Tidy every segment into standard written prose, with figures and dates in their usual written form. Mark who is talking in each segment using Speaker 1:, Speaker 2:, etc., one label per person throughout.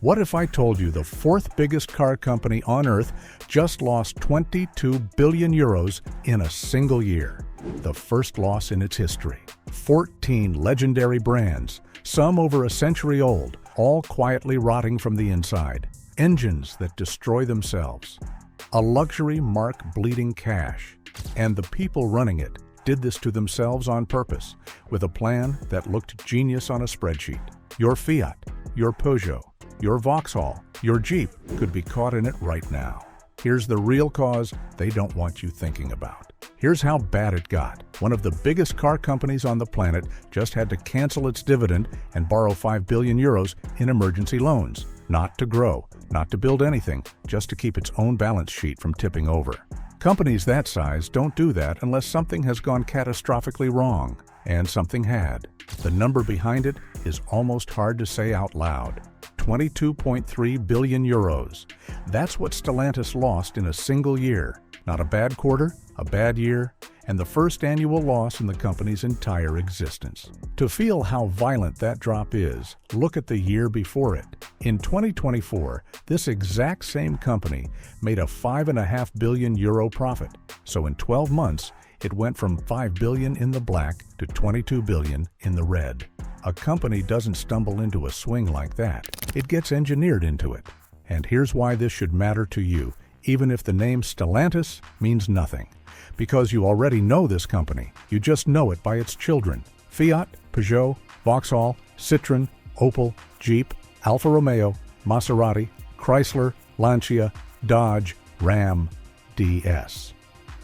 Speaker 1: What if I told you the fourth biggest car company on Earth just lost 22 billion euros in a single year? The first loss in its history. 14 legendary brands, some over a century old, all quietly rotting from the inside. Engines that destroy themselves. A luxury marque bleeding cash. And the people running it did this to themselves on purpose, with a plan that looked genius on a spreadsheet. Your Fiat, your Peugeot, your Vauxhall, your Jeep could be caught in it right now. Here's the real cause they don't want you thinking about. Here's how bad it got. One of the biggest car companies on the planet just had to cancel its dividend and borrow 5 billion euros in emergency loans. Not to grow, not to build anything, just to keep its own balance sheet from tipping over. Companies that size don't do that unless something has gone catastrophically wrong. And something had. The number behind it is almost hard to say out loud. 22.3 billion euros. That's what Stellantis lost in a single year. Not a bad quarter, a bad year, and the first annual loss in the company's entire existence. To feel how violent that drop is, look at the year before it. In 2024, this exact same company made a 5.5 billion euro profit. So in 12 months, it went from 5 billion in the black to 22 billion in the red. A company doesn't stumble into a swing like that. It gets engineered into it. And here's why this should matter to you, even if the name Stellantis means nothing. Because you already know this company. You just know it by its children. Fiat, Peugeot, Vauxhall, Citroën, Opel, Jeep, Alfa Romeo, Maserati, Chrysler, Lancia, Dodge, Ram, DS.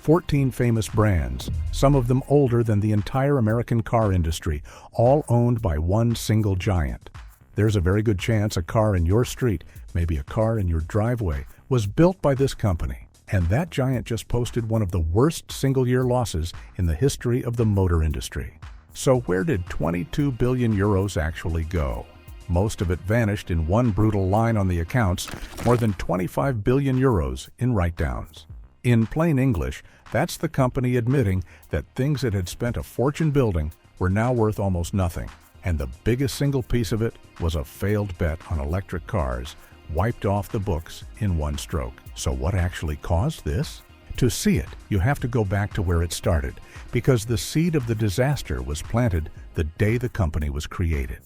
Speaker 1: 14 famous brands, some of them older than the entire American car industry, all owned by one single giant. There's a very good chance a car in your street, maybe a car in your driveway, was built by this company. And that giant just posted one of the worst single-year losses in the history of the motor industry. So where did 22 billion euros actually go? Most of it vanished in one brutal line on the accounts, more than 25 billion euros in write-downs. In plain English, that's the company admitting that things it had spent a fortune building were now worth almost nothing. And the biggest single piece of it was a failed bet on electric cars, wiped off the books in one stroke. So what actually caused this? To see it, you have to go back to where it started, because the seed of the disaster was planted the day the company was created.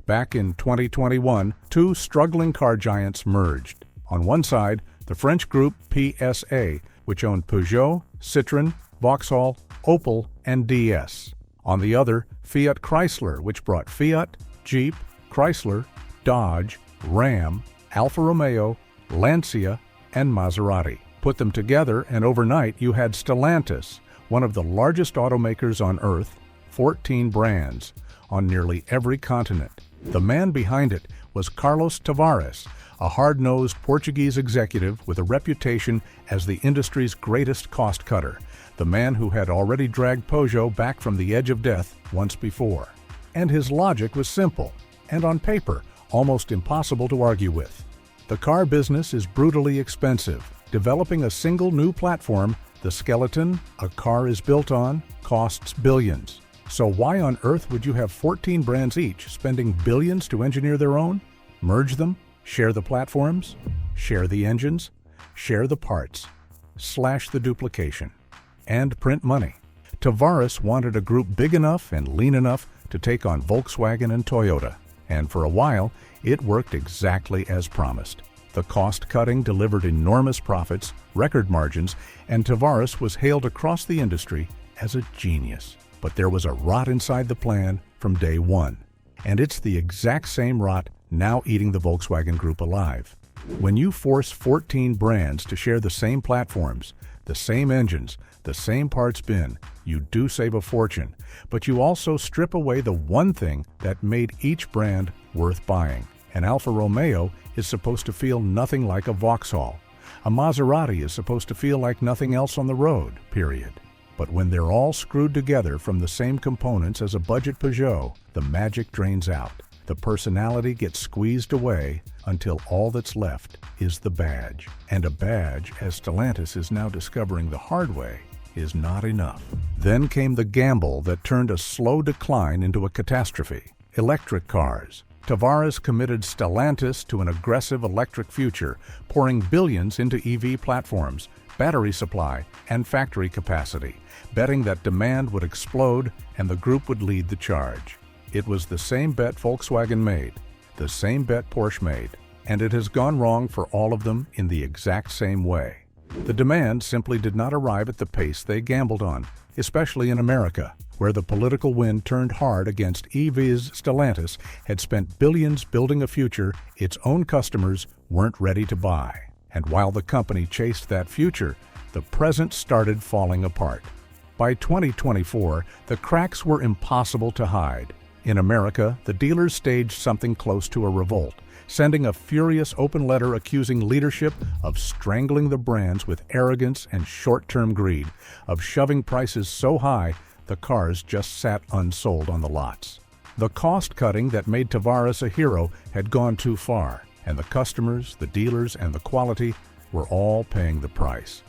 Speaker 1: Back in 2021, two struggling car giants merged. On one side, the French group PSA, which owned Peugeot, Citroën, Vauxhall, Opel, and DS. On the other, Fiat Chrysler, which brought Fiat, Jeep, Chrysler, Dodge, Ram, Alfa Romeo, Lancia, and Maserati. Put them together, and overnight you had Stellantis, one of the largest automakers on Earth, 14 brands, on nearly every continent. The man behind it was Carlos Tavares, a hard-nosed Portuguese executive with a reputation as the industry's greatest cost-cutter, the man who had already dragged Peugeot back from the edge of death once before. And his logic was simple, and on paper, almost impossible to argue with. The car business is brutally expensive. Developing a single new platform, the skeleton a car is built on, costs billions. So why on earth would you have 14 brands each spending billions to engineer their own? Merge them? Share the platforms? Share the engines? Share the parts? Slash the duplication? And print money. Tavares wanted a group big enough and lean enough to take on Volkswagen and Toyota. And for a while, it worked exactly as promised. The cost-cutting delivered enormous profits, record margins, and Tavares was hailed across the industry as a genius. But there was a rot inside the plan from day one. And it's the exact same rot now eating the Volkswagen Group alive. When you force 14 brands to share the same platforms, the same engines, the same parts bin, you do save a fortune, but you also strip away the one thing that made each brand worth buying. An Alfa Romeo is supposed to feel nothing like a Vauxhall. A Maserati is supposed to feel like nothing else on the road, period. But when they're all screwed together from the same components as a budget Peugeot, the magic drains out. The personality gets squeezed away until all that's left is the badge. And a badge, as Stellantis is now discovering the hard way, is not enough. Then came the gamble that turned a slow decline into a catastrophe. Electric cars. Tavares committed Stellantis to an aggressive electric future, pouring billions into EV platforms, battery supply, and factory capacity, betting that demand would explode and the group would lead the charge. It was the same bet Volkswagen made, the same bet Porsche made, and it has gone wrong for all of them in the exact same way. The demand simply did not arrive at the pace they gambled on, especially in America, where the political wind turned hard against EVs. Stellantis had spent billions building a future its own customers weren't ready to buy. And while the company chased that future, the present started falling apart. By 2024, the cracks were impossible to hide. In America, the dealers staged something close to a revolt, sending a furious open letter accusing leadership of strangling the brands with arrogance and short-term greed, of shoving prices so high the cars just sat unsold on the lots. The cost-cutting that made Tavares a hero had gone too far, and the customers, the dealers, and the quality were all paying the price.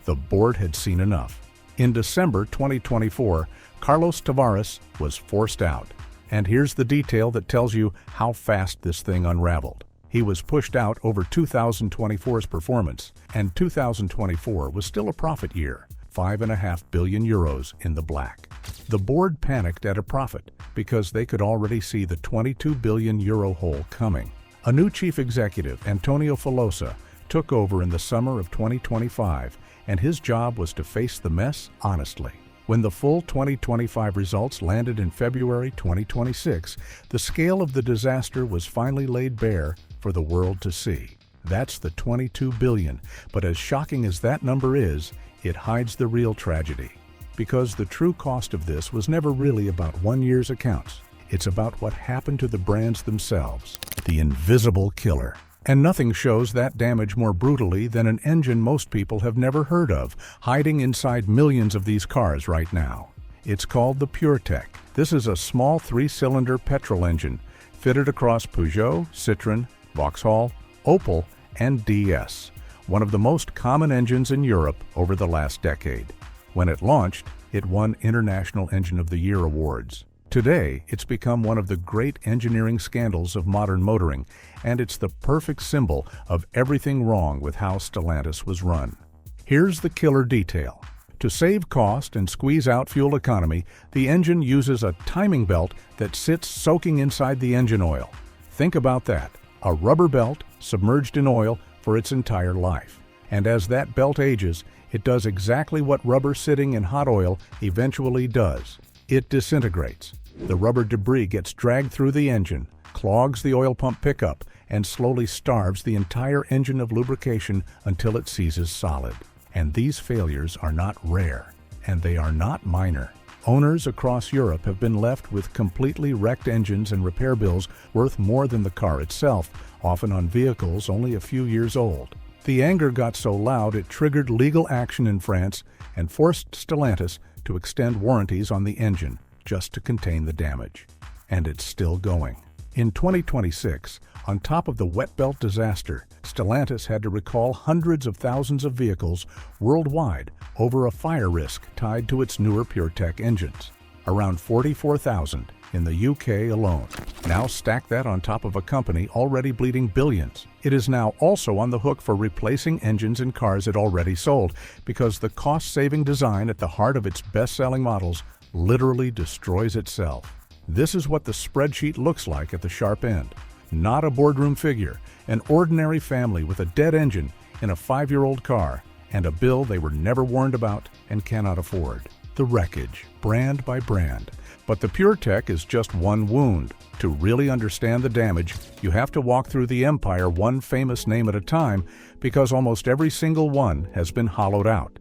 Speaker 1: The board had seen enough. In December 2024, Carlos Tavares was forced out. And here's the detail that tells you how fast this thing unraveled. He was pushed out over 2024's performance, and 2024 was still a profit year, 5.5 billion euros in the black. The board panicked at a profit because they could already see the 22 billion euro hole coming. A new chief executive, Antonio Filosa, took over in the summer of 2025, and his job was to face the mess honestly. When the full 2025 results landed in February 2026, the scale of the disaster was finally laid bare for the world to see. That's the 22 billion, but as shocking as that number is, it hides the real tragedy. Because the true cost of this was never really about one year's accounts. It's about what happened to the brands themselves, the invisible killer. And nothing shows that damage more brutally than an engine most people have never heard of, hiding inside millions of these cars right now. It's called the PureTech. This is a small 3-cylinder petrol engine, fitted across Peugeot, Citroën, Vauxhall, Opel, and DS, one of the most common engines in Europe over the last decade. When it launched, it won International Engine of the Year awards. Today, it's become one of the great engineering scandals of modern motoring, and it's the perfect symbol of everything wrong with how Stellantis was run. Here's the killer detail. To save cost and squeeze out fuel economy, the engine uses a timing belt that sits soaking inside the engine oil. Think about that, a rubber belt submerged in oil for its entire life. And as that belt ages, it does exactly what rubber sitting in hot oil eventually does. It disintegrates. The rubber debris gets dragged through the engine, clogs the oil pump pickup, and slowly starves the entire engine of lubrication until it seizes solid. And these failures are not rare, and they are not minor. Owners across Europe have been left with completely wrecked engines and repair bills worth more than the car itself, often on vehicles only a few years old. The anger got so loud it triggered legal action in France and forced Stellantis to extend warranties on the engine just to contain the damage. And it's still going. In 2026, on top of the wet belt disaster, Stellantis had to recall hundreds of thousands of vehicles worldwide over a fire risk tied to its newer PureTech engines. Around 44,000 in the UK alone. Now stack that on top of a company already bleeding billions. It is now also on the hook for replacing engines in cars it already sold, because the cost-saving design at the heart of its best-selling models literally destroys itself. This is what the spreadsheet looks like at the sharp end. Not a boardroom figure, an ordinary family with a dead engine in a 5-year-old car, and a bill they were never warned about and cannot afford. The wreckage, brand by brand. But the PureTech is just one wound. To really understand the damage, you have to walk through the empire one famous name at a time, because almost every single one has been hollowed out.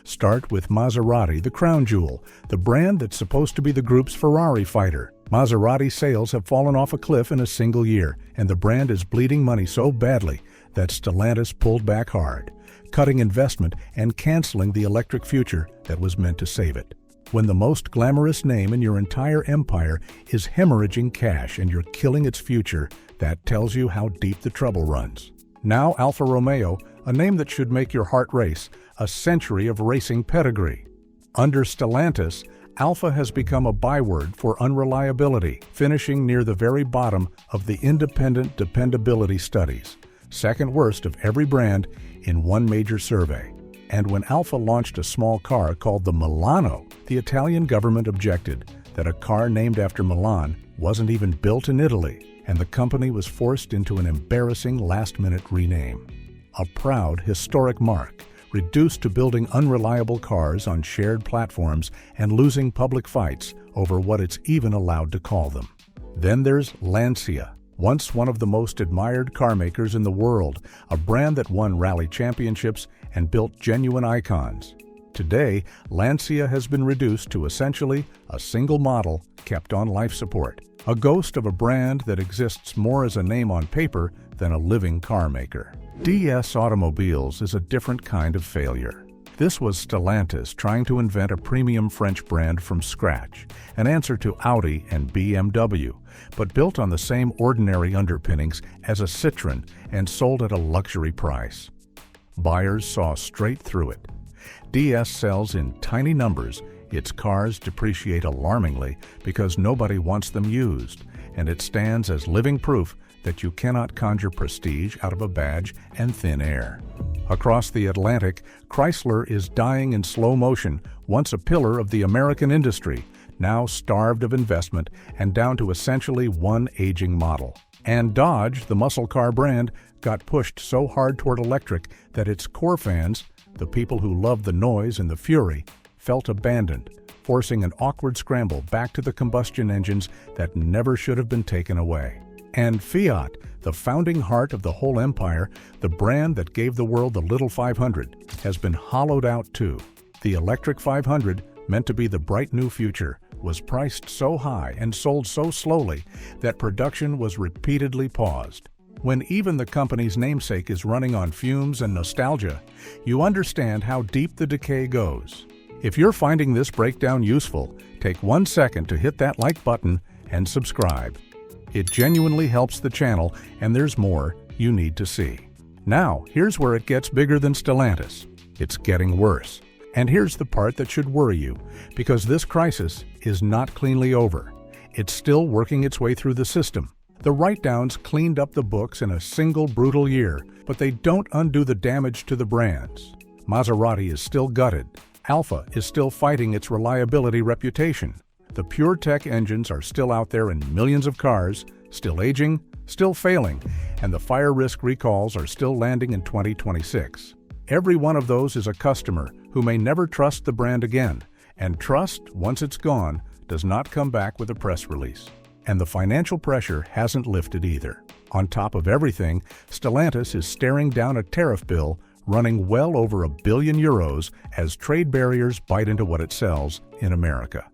Speaker 1: Start with Maserati, the crown jewel, the brand that's supposed to be the group's Ferrari fighter. Maserati sales have fallen off a cliff in a single year, and the brand is bleeding money so badly that Stellantis pulled back hard, cutting investment and canceling the electric future that was meant to save it. When the most glamorous name in your entire empire is hemorrhaging cash and you're killing its future, that tells you how deep the trouble runs. Now Alfa Romeo, a name that should make your heart race, a century of racing pedigree. Under Stellantis, Alfa has become a byword for unreliability, finishing near the very bottom of the independent dependability studies, second worst of every brand in one major survey. And when Alfa launched a small car called the Milano, the Italian government objected that a car named after Milan wasn't even built in Italy, and the company was forced into an embarrassing last-minute rename. A proud, historic marque, reduced to building unreliable cars on shared platforms and losing public fights over what it's even allowed to call them. Then there's Lancia, once one of the most admired car makers in the world, a brand that won rally championships and built genuine icons. Today, Lancia has been reduced to essentially a single model kept on life support, a ghost of a brand that exists more as a name on paper than a living car maker. DS Automobiles is a different kind of failure. This was Stellantis trying to invent a premium French brand from scratch, an answer to Audi and BMW, but built on the same ordinary underpinnings as a Citroën and sold at a luxury price. Buyers saw straight through it. DS sells in tiny numbers, its cars depreciate alarmingly because nobody wants them used, and it stands as living proof that you cannot conjure prestige out of a badge and thin air. Across the Atlantic, Chrysler is dying in slow motion, once a pillar of the American industry, now starved of investment and down to essentially one aging model. And Dodge, the muscle car brand, got pushed so hard toward electric that its core fans, the people who love the noise and the fury, felt abandoned, forcing an awkward scramble back to the combustion engines that never should have been taken away. And Fiat, the founding heart of the whole empire, the brand that gave the world the little 500, has been hollowed out too. The electric 500, meant to be the bright new future, was priced so high and sold so slowly that production was repeatedly paused. When even the company's namesake is running on fumes and nostalgia, you understand how deep the decay goes. If you're finding this breakdown useful, take 1 second to hit that like button and subscribe. It genuinely helps the channel, and there's more you need to see. Now, here's where it gets bigger than Stellantis. It's getting worse. And here's the part that should worry you, because this crisis is not cleanly over. It's still working its way through the system. The write-downs cleaned up the books in a single brutal year, but they don't undo the damage to the brands. Maserati is still gutted. Alfa is still fighting its reliability reputation. The pure tech engines are still out there in millions of cars, still aging, still failing, and the fire risk recalls are still landing in 2026. Every one of those is a customer who may never trust the brand again, and trust, once it's gone, does not come back with a press release. And the financial pressure hasn't lifted either. On top of everything, Stellantis is staring down a tariff bill running well over €1 billion as trade barriers bite into what it sells in America.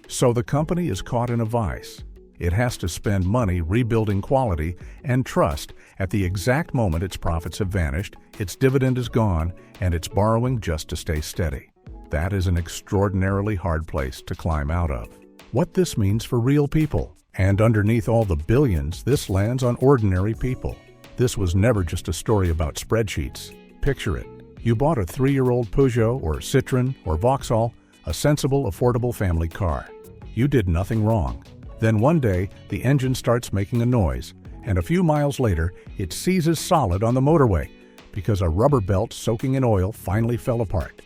Speaker 1: So the company is caught in a vice. It has to spend money rebuilding quality and trust at the exact moment its profits have vanished, its dividend is gone, and it's borrowing just to stay steady. That is an extraordinarily hard place to climb out of. What this means for real people. And underneath all the billions, this lands on ordinary people. This was never just a story about spreadsheets. Picture it. You bought a 3-year-old Peugeot or Citroën or Vauxhall, a sensible, affordable family car. You did nothing wrong. Then one day, the engine starts making a noise, and a few miles later, it seizes solid on the motorway because a rubber belt soaking in oil finally fell apart.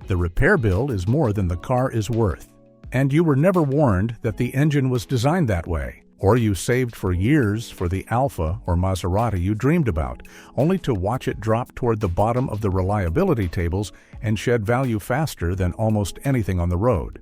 Speaker 1: The repair bill is more than the car is worth. And you were never warned that the engine was designed that way, or you saved for years for the Alfa or Maserati you dreamed about, only to watch it drop toward the bottom of the reliability tables and shed value faster than almost anything on the road.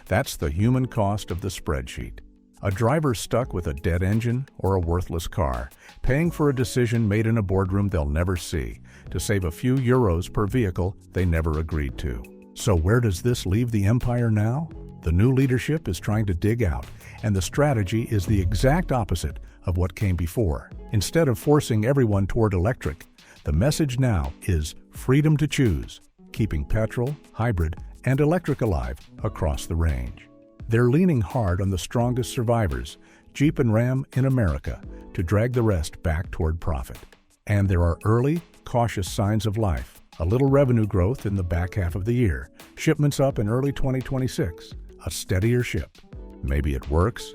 Speaker 1: That's the human cost of the spreadsheet. A driver stuck with a dead engine or a worthless car, paying for a decision made in a boardroom they'll never see, to save a few euros per vehicle they never agreed to. So where does this leave the empire now? The new leadership is trying to dig out, and the strategy is the exact opposite of what came before. Instead of forcing everyone toward electric, the message now is freedom to choose, keeping petrol, hybrid, and electric alive across the range. They're leaning hard on the strongest survivors, Jeep and Ram in America, to drag the rest back toward profit. And there are early, cautious signs of life. A little revenue growth in the back half of the year, shipments up in early 2026, a steadier ship. Maybe it works.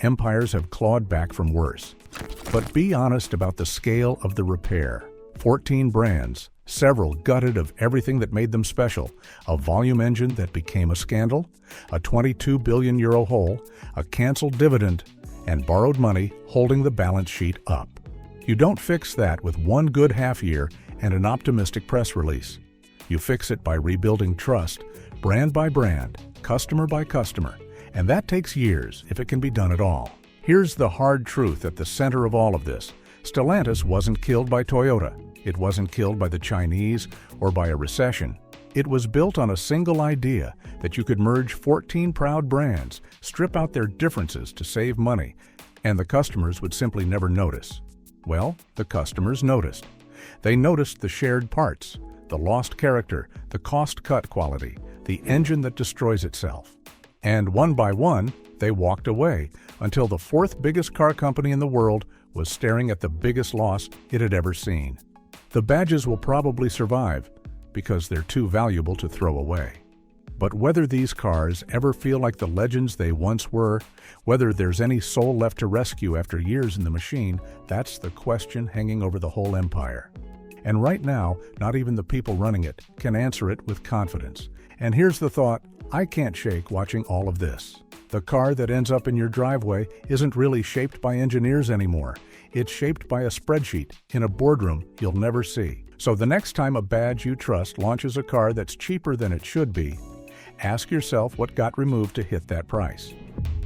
Speaker 1: Empires have clawed back from worse. But be honest about the scale of the repair. 14 brands, several gutted of everything that made them special, a volume engine that became a scandal, a 22 billion euro hole, a canceled dividend, and borrowed money holding the balance sheet up. You don't fix that with one good half year and an optimistic press release. You fix it by rebuilding trust, brand by brand, customer by customer, and that takes years if it can be done at all. Here's the hard truth at the center of all of this. Stellantis wasn't killed by Toyota. It wasn't killed by the Chinese or by a recession. It was built on a single idea that you could merge 14 proud brands, strip out their differences to save money, and the customers would simply never notice. Well, the customers noticed. They noticed the shared parts, the lost character, the cost-cut quality, the engine that destroys itself. And one by one, they walked away until the fourth biggest car company in the world was staring at the biggest loss it had ever seen. The badges will probably survive because they're too valuable to throw away. But whether these cars ever feel like the legends they once were, whether there's any soul left to rescue after years in the machine, that's the question hanging over the whole empire. And right now, not even the people running it can answer it with confidence. And here's the thought I can't shake watching all of this. The car that ends up in your driveway isn't really shaped by engineers anymore. It's shaped by a spreadsheet in a boardroom you'll never see. So the next time a badge you trust launches a car that's cheaper than it should be, ask yourself what got removed to hit that price.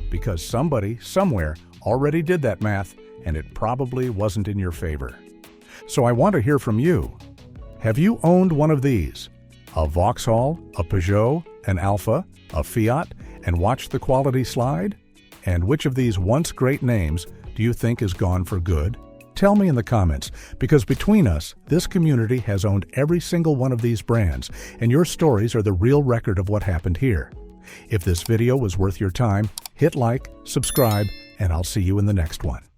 Speaker 1: Because somebody, somewhere, already did that math, and it probably wasn't in your favor. So I want to hear from you. Have you owned one of these? A Vauxhall, a Peugeot, an Alfa, a Fiat, and watched the quality slide? And which of these once great names do you think is gone for good? Tell me in the comments, because between us, this community has owned every single one of these brands, and your stories are the real record of what happened here. If this video was worth your time, hit like, subscribe, and I'll see you in the next one.